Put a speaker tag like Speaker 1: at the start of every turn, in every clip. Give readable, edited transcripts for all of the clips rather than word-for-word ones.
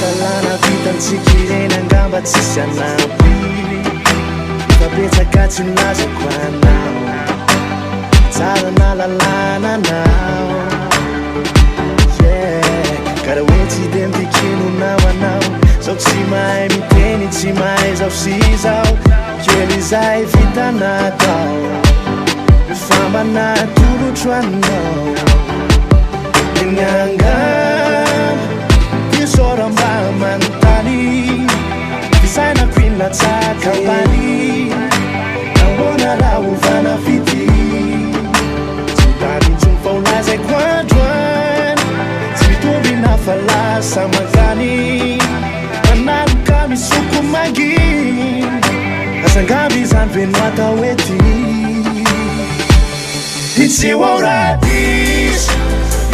Speaker 1: lalana vitantsika ireny angamba tsisy anampy ifapetsaka tsy nilazako anao tsara na lalana anao karaha hoe tsy de mitikinonao anao zao tsy mahay miteny tsy mahay zao sy zao kely izay vita natao famba natolotro anao Miangavy kisora mba manontany fisaina kwinlatsaka ambany ahoana raha ovana vity tsy tarintsy mifaolazaiko androany tsy mitovy nafalasa magany manaroka misoko manginy asangavy izany veno atao ety It's all right, this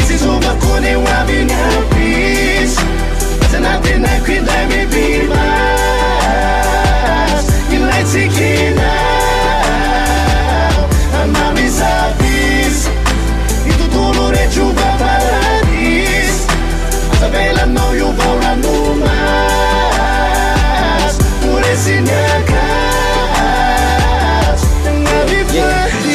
Speaker 1: is over, Kone Wabi Napis. But nothing I could let me be mine. You like to get out. I'm a miss. Itu dulu de juba paradis. Isabella no you vaura no mas. Uresinyaka.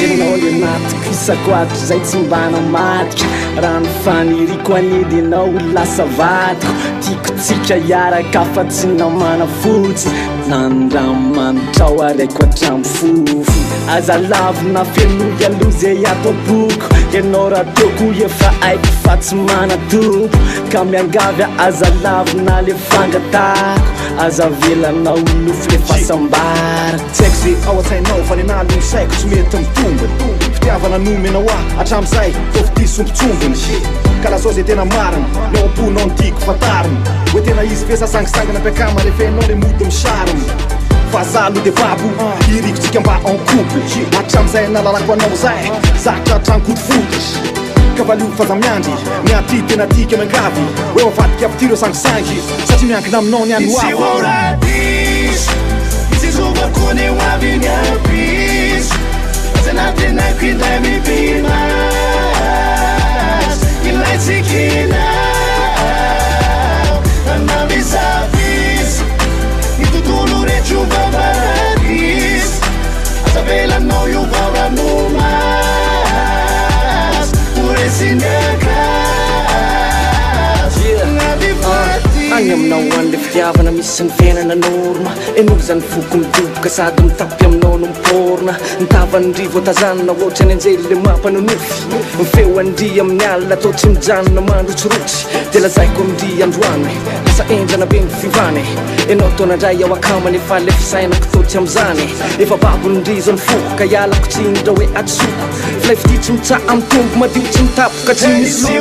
Speaker 2: Jenole matika isakoatro zay tsy mbana matika raha mifaniriko anedinao lasa vadiko tiako tsika iaraka fa tsy namana fotsy nandramantrao araiko atramo fofo aza lavina feloy aloze atao boko ianao raha toko efa aiko fa tsy mana tompo ka miangavy aza lavina le fangatako aza velanao nofo le fasambarako
Speaker 3: tsy haiko ze ao an-tsainao fa nenalo ny saiko tsy mety mitombony fitiavana nomenao aho hatramizay tofity sompitsombony ka lazao zay tena marina nao amponao ntiako fatariny hoe tena izy ve sasangisangana ampiakama refenao le mody misariny fa zalo de babo irikotsika mba en couple hatramizay nalalako anao zay zatra hatrankody fototry kavalio fazamiandry miaty tena tika Miangavy hoe mavadiky avy tiro sangisangy satria miankina aminao ny ano avo
Speaker 1: It's over, Kone Wabi Napis. But nothing I could let me be mine. You like to get out. I'm a miss. Itu dulu de juba paradis. Isabella no you vaura no mas. Uresinyaka.
Speaker 2: Agny aminao an'le fitiavana misy ny fiainana norma enory zany foko midoboka sady mitapy aminao no miporona nitavany rivo atazanona ohatry any anjely le mampanonofy mifeo andry amin'ny alina atao tsy mijanona mandrotsirotry de lazaiko amindry androany asa endrana be ny fivany enao taonandray ao akamany efa le fisainako totsy am'izany efa babonindry zao ny foko ka ialako tsy indra hoe atsoko filay fity tsy mitsa amin'ny tombo madio tsy mitapoka tsy misy